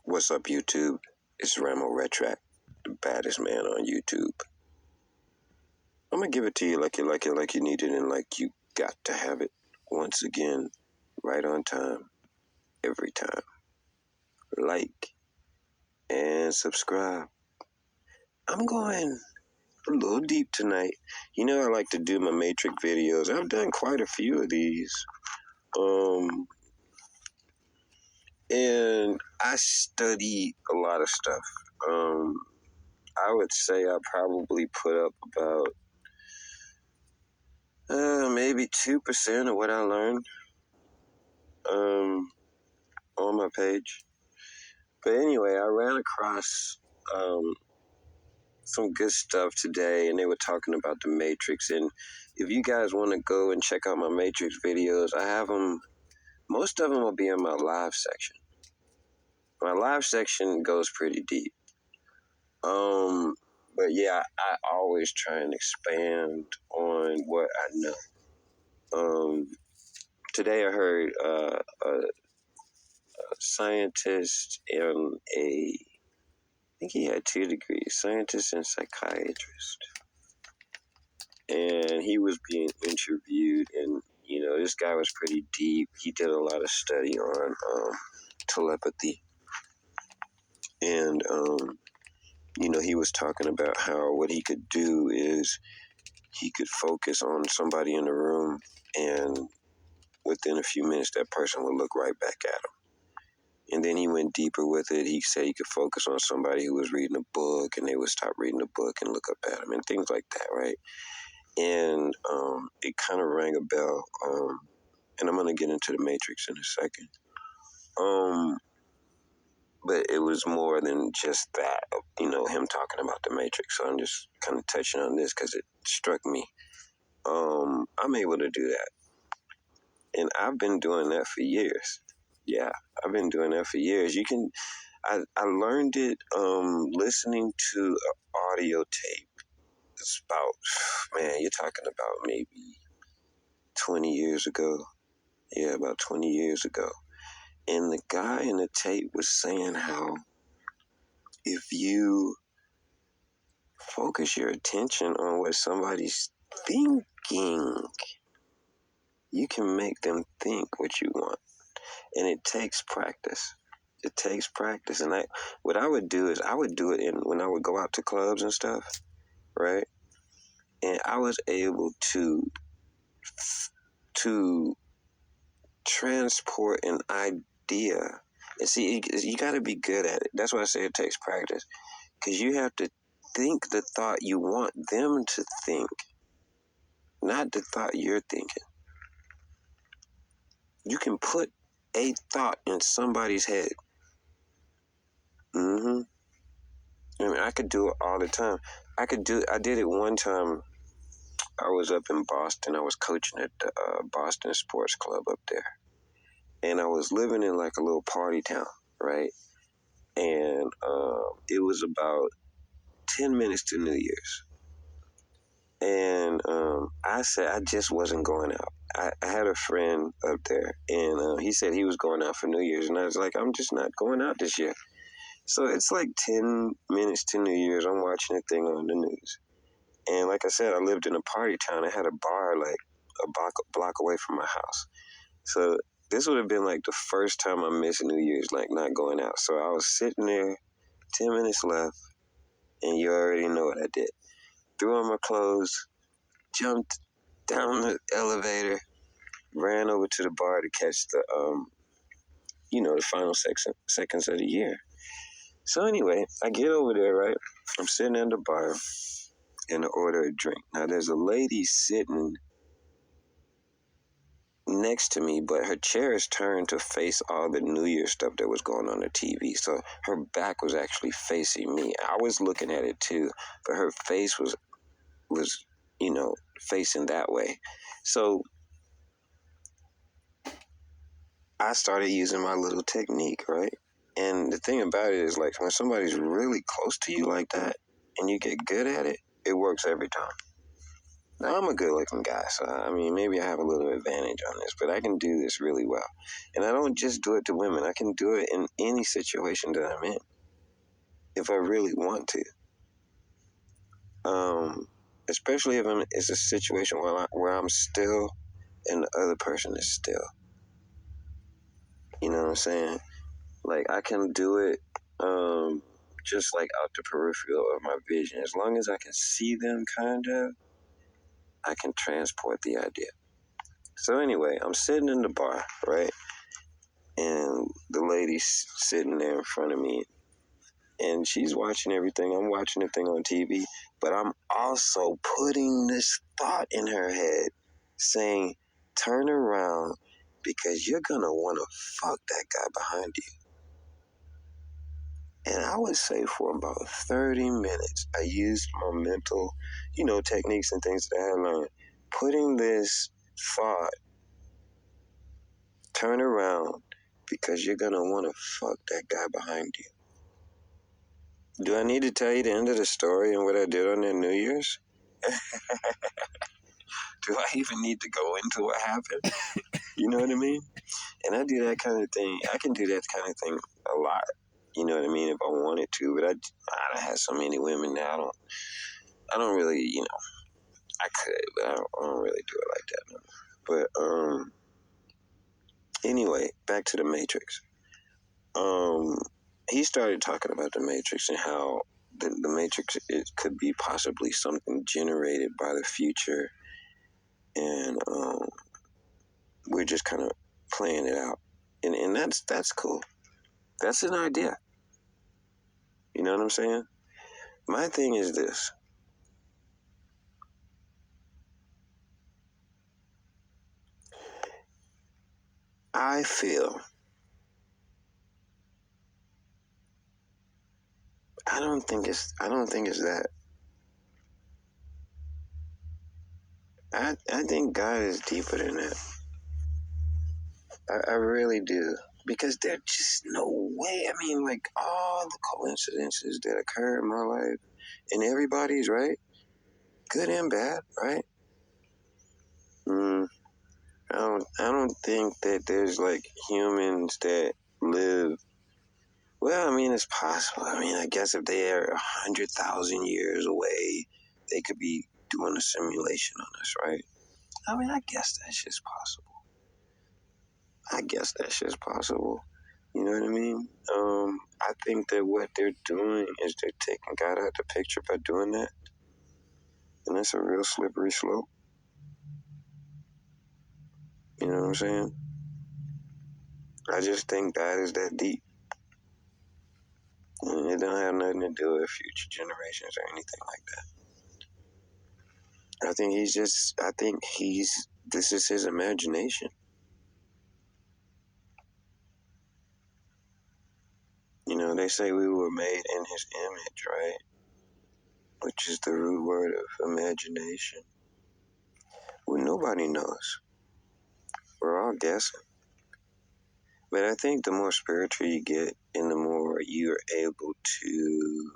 What's up, YouTube? It's Ramo Retrac, the baddest man on YouTube. I'm gonna give it to you like you need it, and like you got to have it. Once again, right on time, every time. Like and subscribe. I'm going a little deep tonight. You know, I like to do my Matrix videos. I've done quite a few of these. And I study a lot of stuff. I would say I probably put up about maybe 2% of what I learned on my page. But anyway, I ran across some good stuff today, and they were talking about the Matrix. And if you guys want to go and check out my Matrix videos, I have them. Most of them will be in my live section. My live section goes pretty deep. But yeah, I always try and expand on what I know. Today I heard a scientist and I think he had 2 degrees, scientist and psychiatrist. And he was being interviewed, and, you know, this guy was pretty deep. He did a lot of study on telepathy. And, you know, he was talking about how what he could do is he could focus on somebody in the room, and within a few minutes, that person would look right back at him. And then he went deeper with it. He said he could focus on somebody who was reading a book, and they would stop reading the book and look up at him, and things like that, right? And it kind of rang a bell. And I'm going to get into the Matrix in a second. But it was more than just that, you know, him talking about the Matrix. So I'm just kind of touching on this because it struck me. I'm able to do that. And I've been doing that for years. Yeah, I've been doing that for years. I learned it listening to an audio tape. It's about, man, you're talking about maybe 20 years ago. Yeah, about 20 years ago. And the guy in the tape was saying how if you focus your attention on what somebody's thinking, you can make them think what you want. And it takes practice. It takes practice. And what I would do is I would do it when I would go out to clubs and stuff, right? And I was able to transport an idea. And see, you got to be good at it. That's why I say it takes practice. Because you have to think the thought you want them to think, not the thought you're thinking. You can put a thought in somebody's head. I mean, I could do it all the time. I did it one time. I was up in Boston. I was coaching at the Boston Sports Club up there. And I was living in like a little party town, right? And it was about 10 minutes to New Year's. And I said I just wasn't going out. I had a friend up there, and he said he was going out for New Year's. And I was like, I'm just not going out this year. So it's like 10 minutes to New Year's. I'm watching a thing on the news. And like I said, I lived in a party town. I had a bar like a block away from my house. So this would have been like the first time I missed New Year's, like not going out. So I was sitting there, 10 minutes left, and you already know what I did. Threw on my clothes, jumped down the elevator, ran over to the bar to catch the, the final seconds of the year. So anyway, I get over there, right? I'm sitting at the bar, and I order a drink. Now, there's a lady sitting next to me, but her chair is turned to face all the New Year stuff that was going on TV. So her back was actually facing me. I was looking at it too, but her face was facing that way. So I started using my little technique, right? And the thing about it is, like, when somebody's really close to you like that and you get good at it, it works every time. Now, I'm a good-looking guy, so I mean, maybe I have a little advantage on this, but I can do this really well. And I don't just do it to women. I can do it in any situation that I'm in, if I really want to. Especially if it's a situation where I'm still and the other person is still. You know what I'm saying? Like, I can do it just like out the peripheral of my vision. As long as I can see them, kind of, I can transport the idea. So anyway, I'm sitting in the bar, right? And the lady's sitting there in front of me, and she's watching everything. I'm watching the thing on TV, but I'm also putting this thought in her head saying, turn around because you're going to want to fuck that guy behind you. And I would say for about 30 minutes, I used my mental, techniques and things that I had learned. Putting this thought, turn around because you're going to want to fuck that guy behind you. Do I need to tell you the end of the story and what I did on that New Year's? Do I even need to go into what happened? You know what I mean? And I do that kind of thing. I can do that kind of thing a lot. You know what I mean? If I wanted to, but I had so many women now. I don't really, I could, but I don't really do it like that no more. But anyway, back to the Matrix. He started talking about the Matrix and how the Matrix, it could be possibly something generated by the future, and we're just kind of playing it out, and that's cool. That's an idea. You know what I'm saying? My thing is this. I feel I don't think it's that. I think God is deeper than that. I really do. Because there's just no way. I mean, like, all the coincidences that occur in my life, and everybody's, right? Good and bad, right? I don't think that there's, like, humans that live. Well, I mean, it's possible. I mean, I guess if they are 100,000 years away, they could be doing a simulation on us, right? I mean, I guess that's just possible. You know what I mean? I think that what they're doing is they're taking God out the picture by doing that. And it's a real slippery slope. You know what I'm saying? I just think God is that deep. And it don't have nothing to do with future generations or anything like that. This is his imagination. They say we were made in his image, right? Which is the root word of imagination. Well, nobody knows. We're all guessing. But I think the more spiritual you get and the more you're able to,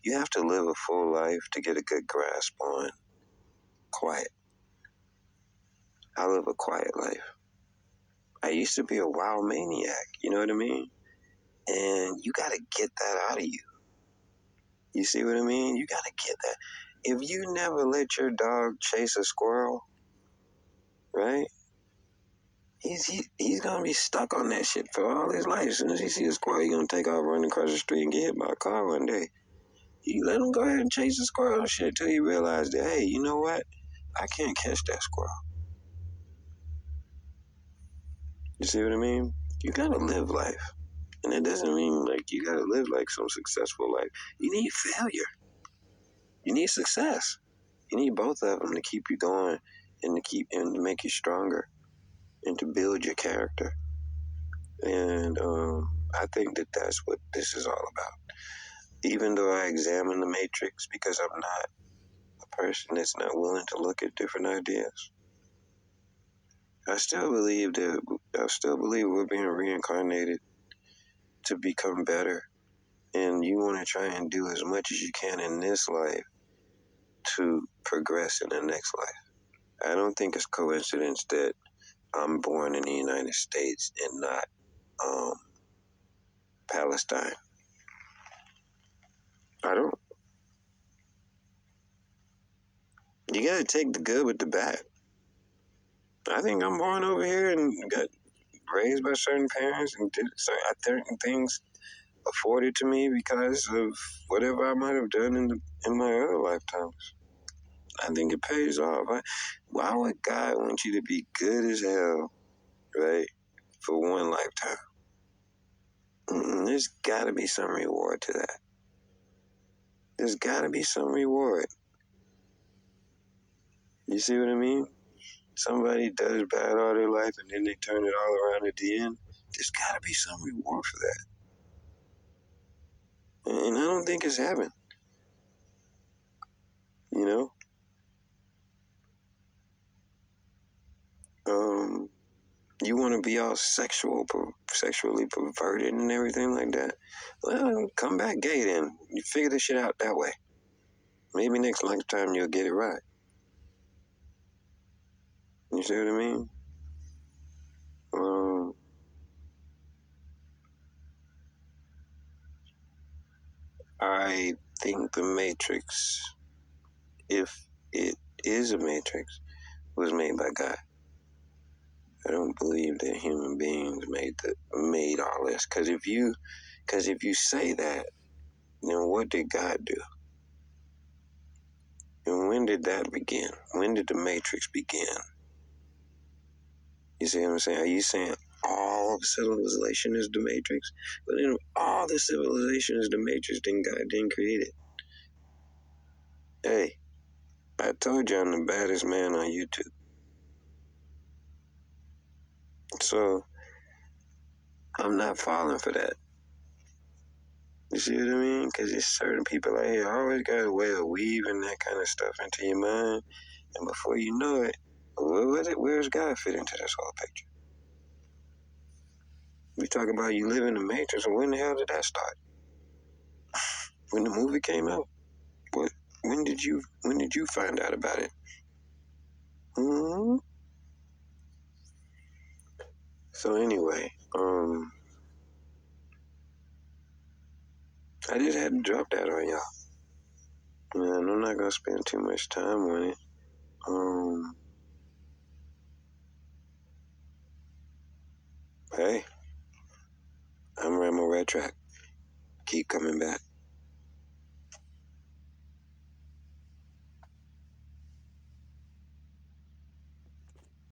you have to live a full life to get a good grasp on quiet. I live a quiet life. I used to be a wild maniac, you know what I mean? And you got to get that out of you. You see what I mean? You got to get that. If you never let your dog chase a squirrel, right? He's gonna be stuck on that shit for all his life. As soon as he sees a squirrel, he's gonna take off running across the street and get hit by a car one day. You let him go ahead and chase the squirrel and shit till he realized that, hey, you know what? I can't catch that squirrel. You see what I mean? You gotta live life. And it doesn't mean like you gotta live like some successful life. You need failure. You need success. You need both of them to keep you going and to make you stronger and to build your character. And I think that that's what this is all about. Even though I examine the matrix because I'm not a person that's not willing to look at different ideas, I still believe we're being reincarnated to become better. And you want to try and do as much as you can in this life to progress in the next life. I don't think it's coincidence that I'm born in the United States and not um, Palestine. I don't. You gotta take the good with the bad. I think I'm born over here and got raised by certain parents and did certain things afforded to me because of whatever I might have done in my other lifetimes. I think it pays off. Why would God want you to be good as hell, right, for one lifetime? There's got to be some reward to that. There's got to be some reward. You see what I mean? Somebody does bad all their life and then they turn it all around at the end. There's got to be some reward for that. And I don't think it's heaven. You know? You want to be all sexually perverted and everything like that? Well, come back gay then. You figure this shit out that way. Maybe next lifetime you'll get it right. You see what I mean? Um, I think the Matrix, if it is a Matrix, was made by God. I don't believe that human beings made all this. Because if you say that, then what did God do? And when did that begin? When did the Matrix begin? You see what I'm saying? Are you saying all civilization is the Matrix? But then all the civilization is the Matrix, then God didn't create it. Hey, I told you I'm the baddest man on YouTube. So I'm not falling for that. You see what I mean? Because there's certain people out here always got a way of weaving that kind of stuff into your mind. And before you know it, where's God fit into this whole picture? We talk about you live in the Matrix, and when the hell did that start? When the movie came out? What? When did you find out about it? hmm So anyway, I just had to drop that on y'all. Man, I'm not gonna spend too much time on it. Hey, I'm Ramo Retrac. Keep coming back.